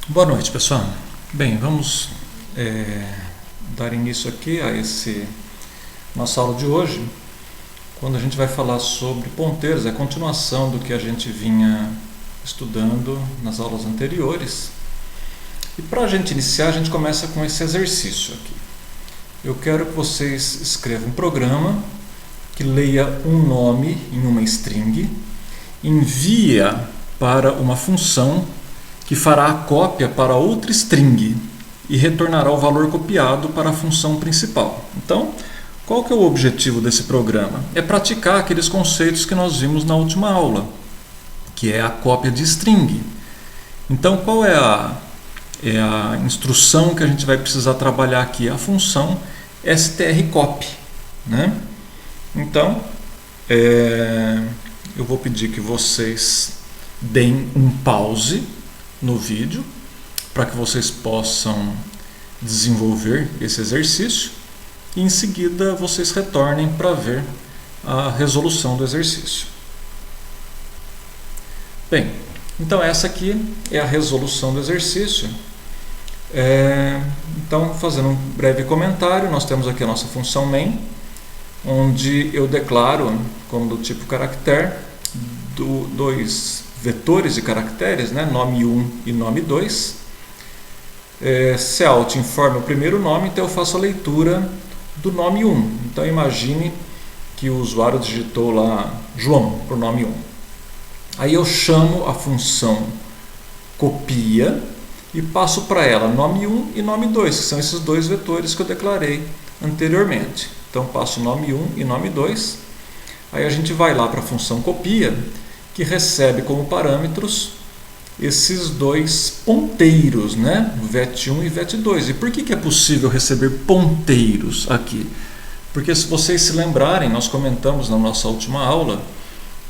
Boa noite, pessoal. Bem, vamos dar início aqui a nossa aula de hoje, quando a gente vai falar sobre ponteiros, a continuação do que a gente vinha estudando nas aulas anteriores. E para a gente iniciar, a gente começa com esse exercício aqui. Eu quero que vocês escrevam um programa que leia um nome em uma string, envia para uma função que fará a cópia para outra string e retornará o valor copiado para a função principal. Então, qual que é o objetivo desse programa? É praticar aqueles conceitos que nós vimos na última aula, que é a cópia de string. Então, qual é a instrução que a gente vai precisar trabalhar aqui? A função strcopy, né? Então, eu vou pedir que vocês deem um pause no vídeo para que vocês possam desenvolver esse exercício e em seguida vocês retornem para ver a resolução do exercício. Bem, então essa aqui é a resolução do exercício. Então, fazendo um breve comentário, nós temos aqui a nossa função main, onde eu declaro como do tipo caractere dois vetores de caracteres, né? Nome 1 e nome 2. Se out informa o primeiro nome, então eu faço a leitura do nome 1. Então imagine que o usuário digitou lá João para o nome 1. Aí eu chamo a função copia e passo para ela nome 1 e nome 2, que são esses dois vetores que eu declarei anteriormente. Então passo nome 1 e nome 2. Aí a gente vai lá para a função copia, que recebe como parâmetros esses dois ponteiros, né? vet1 e vet2. E por que é possível receber ponteiros aqui? Porque, se vocês se lembrarem, nós comentamos na nossa última aula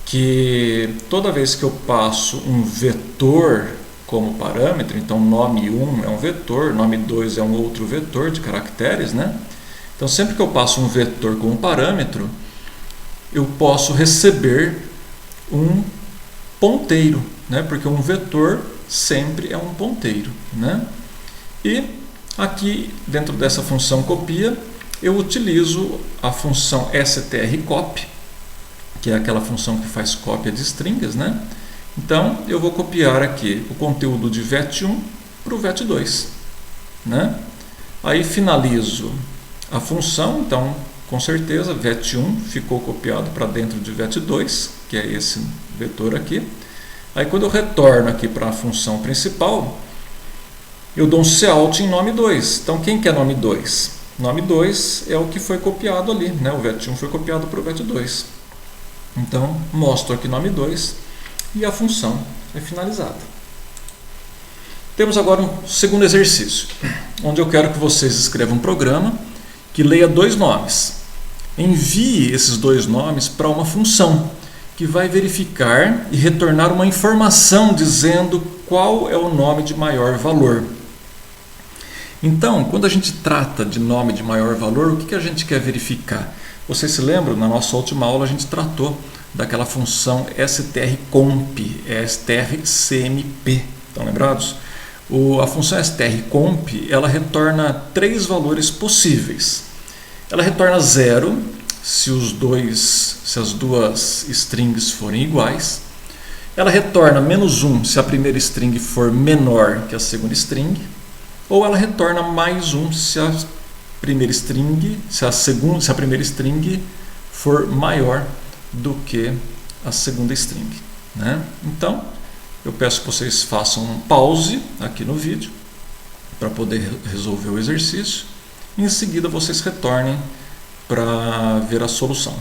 que toda vez que eu passo um vetor como parâmetro, então nome 1 é um vetor, nome 2 é um outro vetor de caracteres, né? Então, sempre que eu passo um vetor como parâmetro, eu posso receber um ponteiro, né? Porque um vetor sempre é um ponteiro, né? E aqui dentro dessa função copia, eu utilizo a função strcopy, que é aquela função que faz cópia de strings, né? Então eu vou copiar aqui o conteúdo de vet1 para o vet2, né? Aí finalizo a função, então com certeza vet1 ficou copiado para dentro de vet2, que é esse vetor aqui. Aí quando eu retorno aqui para a função principal, eu dou um cout em nome 2. Então quem que é nome 2? Nome 2 é o que foi copiado ali, né? O vet1 foi copiado para o vet2. Então mostro aqui nome 2 e a função é finalizada. Temos agora um segundo exercício, onde eu quero que vocês escrevam um programa que leia dois nomes. Envie esses dois nomes para uma função que vai verificar e retornar uma informação dizendo qual é o nome de maior valor. Então, quando a gente trata de nome de maior valor, o que a gente quer verificar? Vocês se lembram? Na nossa última aula a gente tratou daquela função strcomp, strcmp. Estão lembrados? A função strcomp, ela retorna três valores possíveis. Ela retorna 0 se as duas strings forem iguais. Ela retorna -1 se a primeira string for menor que a segunda string. Ou ela retorna +1 se a primeira string for maior do que a segunda string, né? Então, eu peço que vocês façam um pause aqui no vídeo para poder resolver o exercício. Em seguida, vocês retornem para ver a solução.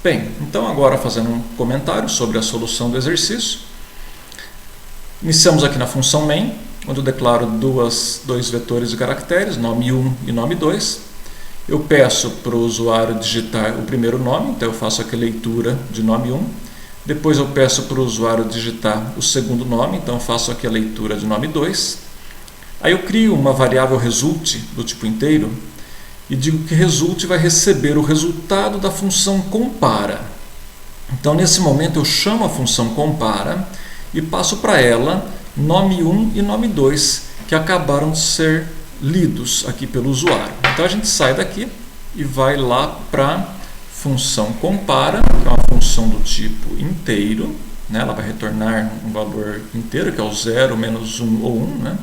Bem, então agora fazendo um comentário sobre a solução do exercício. Iniciamos aqui na função main, onde eu declaro dois vetores de caracteres, nome 1 e nome 2. Eu peço para o usuário digitar o primeiro nome, então eu faço aqui a leitura de nome 1. Depois eu peço para o usuário digitar o segundo nome, então eu faço aqui a leitura de nome 2. Aí eu crio uma variável result do tipo inteiro e digo que result vai receber o resultado da função compara. Então, nesse momento, eu chamo a função compara e passo para ela nome 1 e nome 2, que acabaram de ser lidos aqui pelo usuário. Então a gente sai daqui e vai lá para a função compara, que é uma função do tipo inteiro, né? Ela vai retornar um valor inteiro, que é o 0, menos 1 ou 1. Né?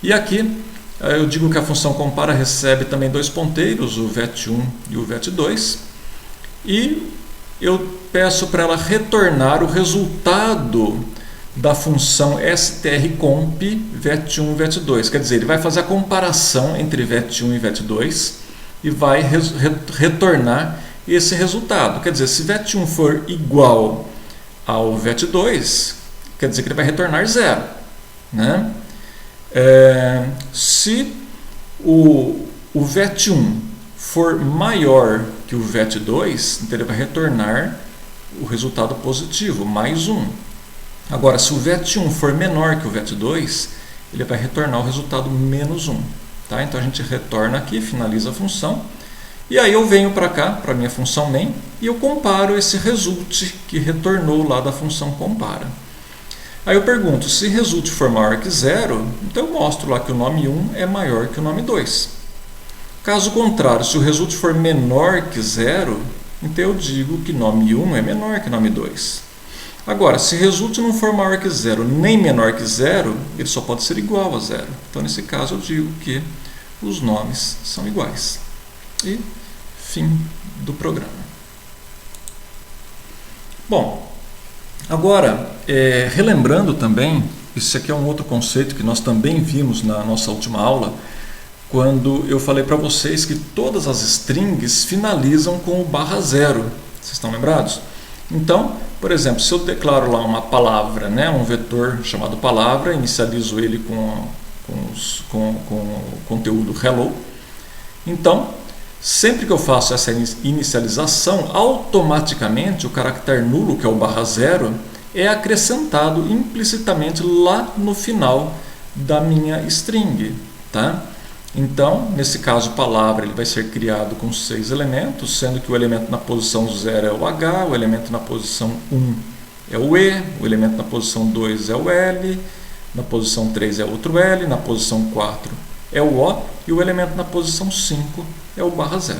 E aqui eu digo que a função compara recebe também dois ponteiros, o vet1 e o vet2, e eu peço para ela retornar o resultado da função strcomp vet1 e vet2. Quer dizer, ele vai fazer a comparação entre vet1 e vet2 e vai retornar esse resultado. Quer dizer, se vet1 for igual ao vet2, quer dizer que ele vai retornar 0. Né? Se o vet1 for maior que o vet2, então ele vai retornar o resultado positivo, mais 1. Agora, se o vet1 for menor que o vet2, ele vai retornar o resultado menos 1. Tá? Então a gente retorna aqui, finaliza a função, e aí eu venho para cá, para a minha função main, e eu comparo esse result que retornou lá da função compara. Aí eu pergunto, se result for maior que 0, então eu mostro lá que o nome 1 é maior que o nome 2. Caso contrário, se o result for menor que 0, então eu digo que nome 1 é menor que nome 2. Agora, se result não for maior que 0 nem menor que 0, ele só pode ser igual a 0. Então, nesse caso, eu digo que os nomes são iguais. E fim do programa. Bom, agora, relembrando também, isso aqui é um outro conceito que nós também vimos na nossa última aula, quando eu falei para vocês que todas as strings finalizam com o /0. Vocês estão lembrados? Então, por exemplo, se eu declaro lá uma palavra, né, um vetor chamado palavra, inicializo ele com o conteúdo hello, então, sempre que eu faço essa inicialização, automaticamente o caractere nulo, que é o /0, é acrescentado implicitamente lá no final da minha string. Tá? Então, nesse caso, palavra ele vai ser criado com 6 elementos, sendo que o elemento na posição 0 é o H, o elemento na posição 1 é o E, o elemento na posição 2 é o L, na posição 3 é outro L, na posição 4 é o O, e o elemento na posição 5 é o /0.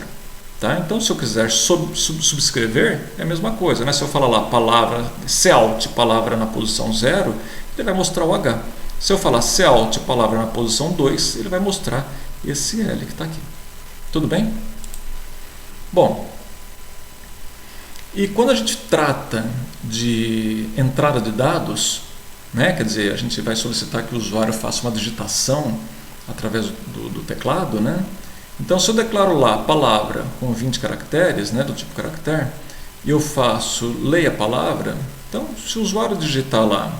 Tá? Então, se eu quiser subscrever, é a mesma coisa. Né? Se eu falar lá palavra, cout, palavra na posição 0, ele vai mostrar o H. Se eu falar cout, palavra na posição 2, ele vai mostrar esse L que está aqui. Tudo bem? Bom, e quando a gente trata de entrada de dados, né, quer dizer, a gente vai solicitar que o usuário faça uma digitação através do teclado, né? Então, se eu declaro lá palavra com 20 caracteres, né, do tipo caractere, e eu faço leia a palavra, então, se o usuário digitar lá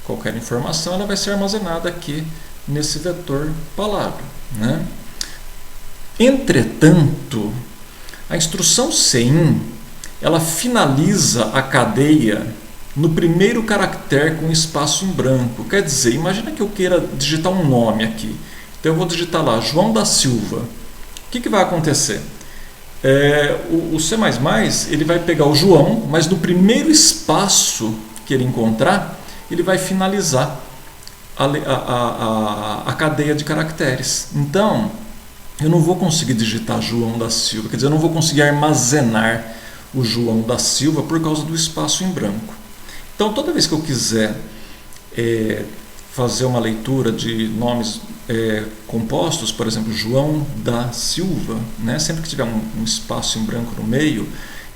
qualquer informação, ela vai ser armazenada aqui nesse vetor palavra. Né? Entretanto, a instrução CIN, ela finaliza a cadeia no primeiro caractere com espaço em branco. Quer dizer, imagina que eu queira digitar um nome aqui. Então eu vou digitar lá João da Silva. O que vai acontecer? O C++ ele vai pegar o João, mas no primeiro espaço que ele encontrar, ele vai finalizar a cadeia de caracteres. Então, eu não vou conseguir digitar João da Silva, quer dizer, eu não vou conseguir armazenar o João da Silva por causa do espaço em branco. Então, toda vez que eu quiser fazer uma leitura de nomes compostos, por exemplo, João da Silva, né? Sempre que tiver um espaço em branco no meio,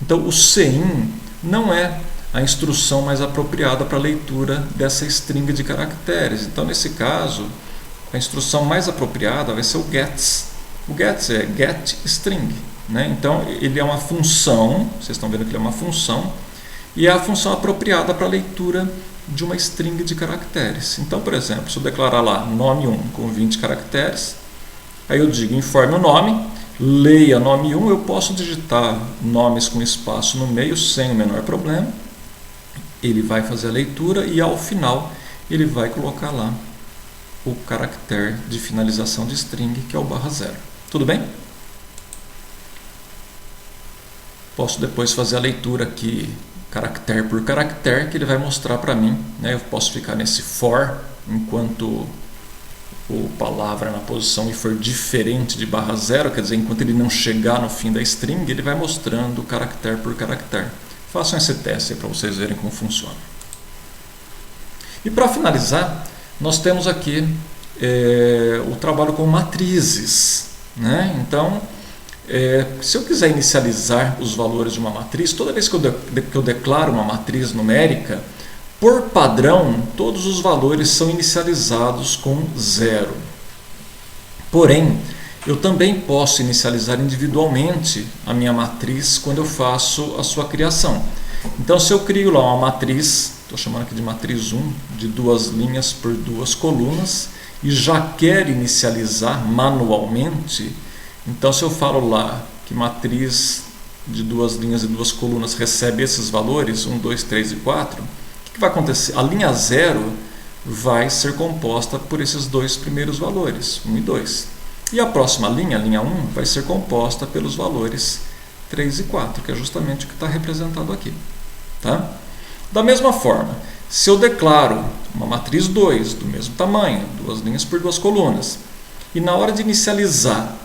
então o CIN não é a instrução mais apropriada para a leitura dessa string de caracteres. Então, nesse caso, a instrução mais apropriada vai ser o gets. O gets é get string. Né? Então, ele é uma função, vocês estão vendo que ele é uma função, e é a função apropriada para a leitura de uma string de caracteres. Então, por exemplo, se eu declarar lá nome 1 com 20 caracteres, aí eu digo informe o nome, leia nome 1, eu posso digitar nomes com espaço no meio sem o menor problema. Ele vai fazer a leitura e ao final ele vai colocar lá o caractere de finalização de string, que é o /0. Tudo bem? Posso depois fazer a leitura aqui caractere por caractere, que ele vai mostrar para mim, né? Eu posso ficar nesse for, enquanto o palavra na posição e for diferente de /0, quer dizer, enquanto ele não chegar no fim da string, ele vai mostrando caractere por caractere. Façam esse teste para vocês verem como funciona. E para finalizar, nós temos aqui o trabalho com matrizes, né? Então, se eu quiser inicializar os valores de uma matriz, toda vez que eu declaro uma matriz numérica, por padrão, todos os valores são inicializados com 0. Porém, eu também posso inicializar individualmente a minha matriz quando eu faço a sua criação. Então, se eu crio lá uma matriz, estou chamando aqui de matriz 1, de 2 linhas por 2 colunas, e já quero inicializar manualmente, então se eu falo lá que matriz de 2 linhas e 2 colunas recebe esses valores, 1, 2, 3 e 4, o que vai acontecer? A linha 0 vai ser composta por esses dois primeiros valores, 1 e 2. E a próxima linha, a linha 1, vai ser composta pelos valores 3 e 4, que é justamente o que está representado aqui. Tá? Da mesma forma, se eu declaro uma matriz 2, do mesmo tamanho, 2 linhas por 2 colunas, e na hora de inicializar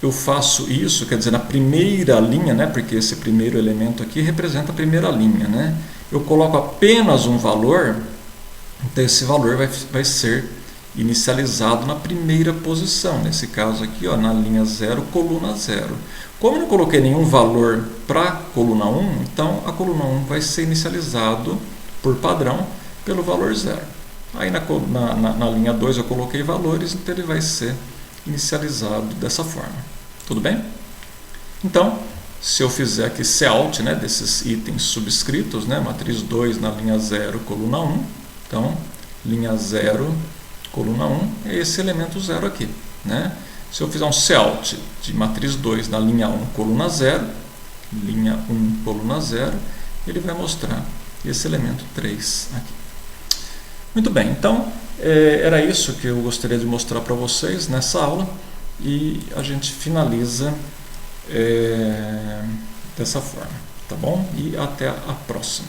eu faço isso, quer dizer, na primeira linha, né, porque esse primeiro elemento aqui representa a primeira linha, né, eu coloco apenas um valor, então esse valor vai ser inicializado na primeira posição, nesse caso aqui, ó, na linha 0, coluna 0. Como eu não coloquei nenhum valor para a coluna 1, então a coluna 1 vai ser inicializado por padrão pelo valor 0. Aí na linha 2 eu coloquei valores, então ele vai ser inicializado dessa forma. Tudo bem? Então, se eu fizer aqui cout, né, desses itens subscritos, né, matriz 2 na linha 0, coluna 1, então, linha 0, coluna 1, é esse elemento 0 aqui. Né? Se eu fizer um cout de matriz 2 na linha 1, coluna 0, linha 1, coluna 0, ele vai mostrar esse elemento 3 aqui. Muito bem, então era isso que eu gostaria de mostrar para vocês nessa aula e a gente finaliza dessa forma, tá bom? E até a próxima.